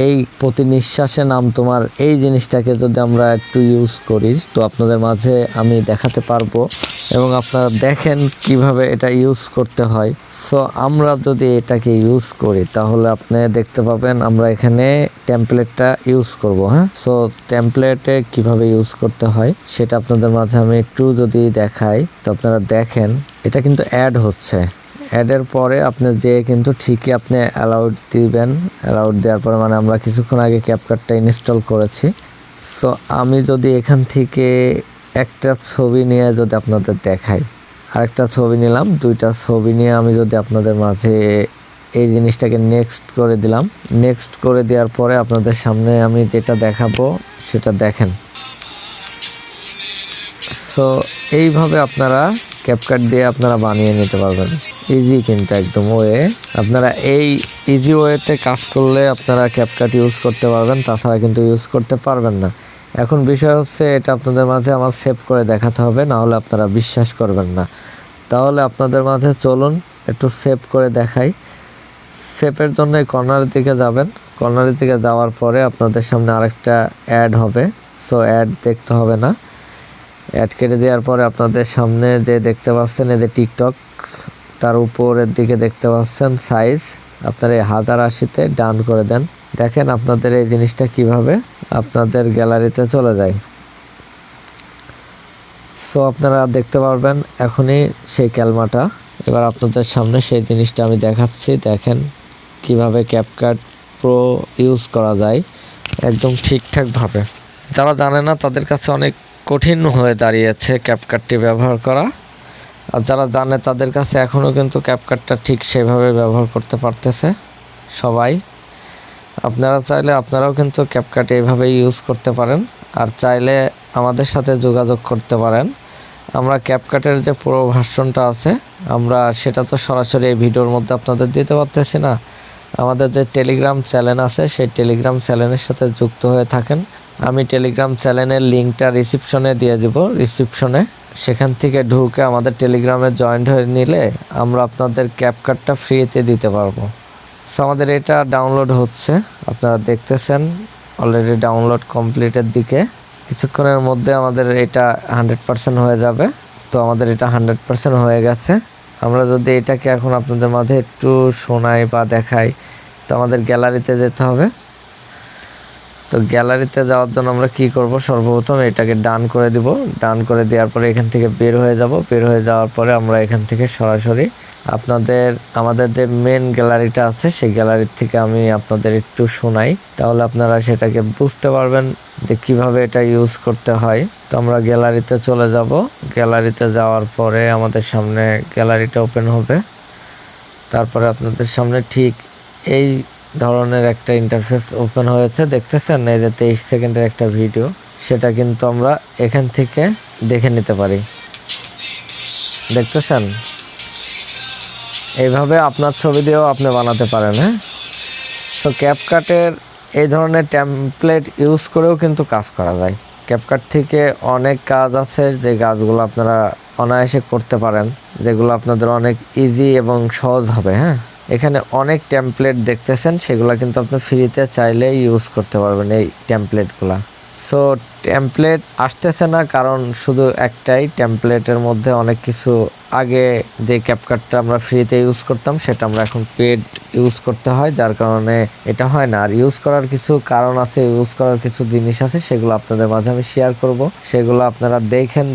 এই প্রতি নিঃশ্বাসে নাম তোমার, এই জিনিসটাকে যদি আমরা একটু ইউজ করি তো আপনাদের মাঝে আমি দেখাতে পারবো এবং আপনারা দেখেন কিভাবে এটা ইউজ করতে হয়। সো আমরা যদি এটাকে ইউজ করি তাহলে আপনি দেখতে পাবেন আমরা এখানে টেমপ্লেটটা ইউজ করব। হ্যাঁ, সো টেমপ্লেটে কিভাবে ইউজ করতে হয় সেটা আপনাদের মাঝে আমি একটু যদি দেখাই তো আপনারা দেখেন এটা কিন্তু অ্যাড হচ্ছে। অ্যাডের পরে আপনি যে কিন্তু ঠিকই আপনি অ্যালাউড দিবেন। অ্যালাউড দেওয়ার পরে মানে আমরা কিছুক্ষণ আগে ক্যাপকাটটা ইনস্টল করেছি। সো আমি যদি এখান থেকে একটা ছবি নিয়ে যদি আপনাদের দেখাই, আরেকটা ছবি নিলাম, দুইটা ছবি নিয়ে আমি যদি আপনাদের মাঝে এই জিনিসটাকে নেক্সট করে দিলাম। নেক্সট করে দেওয়ার পরে আপনাদের সামনে আমি যেটা দেখাবো সেটা দেখেন। সো এইভাবে আপনারা ক্যাপকাট দিয়ে আপনারা বানিয়ে নিতে পারবেন। ইজি কিন্তু একদম ওয়ে। আপনারা এই ইজি ওয়েতে কাজ করলে আপনারা ক্যাপকাট ইউজ করতে পারবেন, তাছাড়া কিন্তু ইউজ করতে পারবেন না। এখন বিষয় হচ্ছে এটা আপনাদের মাঝে আমার সেভ করে দেখাতে হবে, না হলে আপনারা বিশ্বাস করবেন না। তাহলে আপনাদের মাঝে চলুন একটু সেভ করে দেখাই। সেভের জন্য কর্নারের দিকে যাবেন। কর্নারের দিকে যাওয়ার পরে আপনাদের সামনে আরেকটা অ্যাড হবে। সো অ্যাড দেখতে হবে না, অ্যাড কেটে দেওয়ার পরে আপনাদের সামনে যে দেখতে পাচ্ছেন এই যে টিকটক, তার উপরের দিকে দেখতে পাচ্ছেন সাইজ, আপনারা এই 1080-তে ডান করে দেন। দেখেন আপনাদের এই জিনিসটা কিভাবে আপনাদের গ্যালারিতে চলে যায়। সো আপনারা দেখতে পারবেন এখনই সেই ক্যালমাটা। এবার আপনাদের সামনে সেই জিনিসটা আমি দেখাচ্ছি। দেখেন কিভাবে ক্যাপকাট প্রো ইউজ করা যায় একদম ঠিকঠাকভাবে। যারা জানে না তাদের কাছে অনেক কঠিন হয়ে দাঁড়িয়েছে ক্যাপকাটটি ব্যবহার করা, আর যারা জানে তাদের কাছে এখনও কিন্তু ক্যাপকাটটা ঠিক সেভাবে ব্যবহার করতে পারতেছে সবাই। আপনারা চাইলে আপনারাও কিন্তু ক্যাপকাট এইভাবে ইউজ করতে পারেন, আর চাইলে আমাদের সাথে যোগাযোগ করতে পারেন। আমরা ক্যাপকাটের যে পুরো ভার্সনটা আছে আমরা সেটা তো সরাসরি এই ভিডিওর মধ্যে আপনাদের দিতে পারতেছি না। আমাদের যে টেলিগ্রাম চ্যানেল আছে সেই টেলিগ্রাম চ্যানেলের সাথে যুক্ত হয়ে থাকেন। আমি টেলিগ্রাম চ্যানেলের লিঙ্কটা রিসিপশনে দিয়ে দেব। রিসিপশনে সেখান থেকে ঢুকে আমাদের টেলিগ্রামে জয়েন্ট হয়ে নিলে আমরা আপনাদের ক্যাপকাটটা ফ্রিতে দিতে পারবো। সো আমাদের এটা ডাউনলোড হচ্ছে, আপনারা দেখতেছেন অলরেডি ডাউনলোড কমপ্লিটের দিকে। কিছুক্ষণের মধ্যে আমাদের এটা 100% হয়ে যাবে। তো আমাদের এটা 100% হয়ে গেছে। আমরা যদি এটাকে এখন আপনাদের মাঝে একটু শোনাই বা দেখাই তো আমাদের গ্যালারিতে যেতে হবে। তো গ্যালারিতে যাওয়ার জন্য আমরা কি করব, সর্বপ্রথম এটাকে ডান করে দিব। ডান করে দেওয়ার পরে এখান থেকে বের হয়ে যাব। বের হয়ে যাওয়ার পরে আমরা এখান থেকে সরাসরি আমাদের যে মেন গ্যালারিটা আছে সেই গ্যালারির থেকে আমি আপনাদের একটু শোনাই, তাহলে আপনারা সেটাকে বুঝতে পারবেন যে কিভাবে এটা ইউজ করতে হয়। তো আমরা গ্যালারিতে চলে যাব। গ্যালারিতে যাওয়ার পরে আমাদের সামনে গ্যালারিটা ওপেন হবে। তারপরে আপনাদের সামনে ঠিক এই ধরনের একটা ইন্টারফেস ওপেন হয়েছে, দেখতেছেন এই যে 23 সেকেন্ডের একটা ভিডিও, সেটা কিন্তু আমরা এখান থেকে দেখে নিতে পারি। দেখতেছেন এইভাবে আপনার ছবি দিয়েও আপনি বানাতে পারেন। হ্যাঁ, সো ক্যাপকাটের এই ধরনের টেমপ্লেট ইউজ করেও কিন্তু কাজ করা যায়। ক্যাপকাট থেকে অনেক কাজ আছে যে কাজগুলো আপনারা অনায়াসে করতে পারেন, যেগুলো আপনাদের অনেক ইজি এবং সহজ হবে। হ্যাঁ, এখানে অনেক টেমপ্লেট দেখতেছেন, সেগুলো কিন্তু আপনি ফ্রিতে চাইলে ইউজ করতে পারবেন এই টেমপ্লেটগুলো। সো টেমপ্লেট আসতেছে না কারণ শুধু একটাই, টেমপ্লেটের মধ্যে অনেক কিছু আগে যে ক্যাপকাটটা আমরা ফ্রিতে ইউজ করতাম সেটা আমরা এখন পেড ইউজ করতে হয়, যার কারণে এটা হয় না। আর ইউজ করার কিছু কারণ আছে, ইউজ করার কিছু জিনিস আছে, সেগুলো আপনাদের মাঝে আমি শেয়ার করব। সেগুলো আপনারা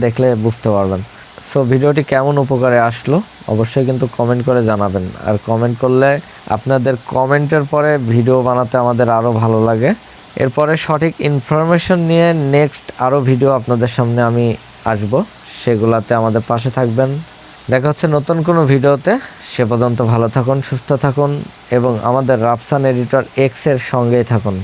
দেখলে বুঝতে পারবেন। সো ভিডিওটি কেমন উপকারে আসলো অবশ্যই কিন্তু কমেন্ট করে জানাবেন। আর কমেন্ট করলে আপনাদের কমেন্টের পরে ভিডিও বানাতে আমাদের আরও ভালো লাগে। এরপরে সঠিক ইনফরমেশন নিয়ে নেক্সট আরও ভিডিও আপনাদের সামনে আমি আসব, সেগুলাতে আমাদের পাশে থাকবেন। দেখা হচ্ছে নতুন কোনো ভিডিওতে। সে পর্যন্ত ভালো থাকুন, সুস্থ থাকুন এবং আমাদের রাফসান এডিটর এক্স এর সঙ্গেই থাকুন।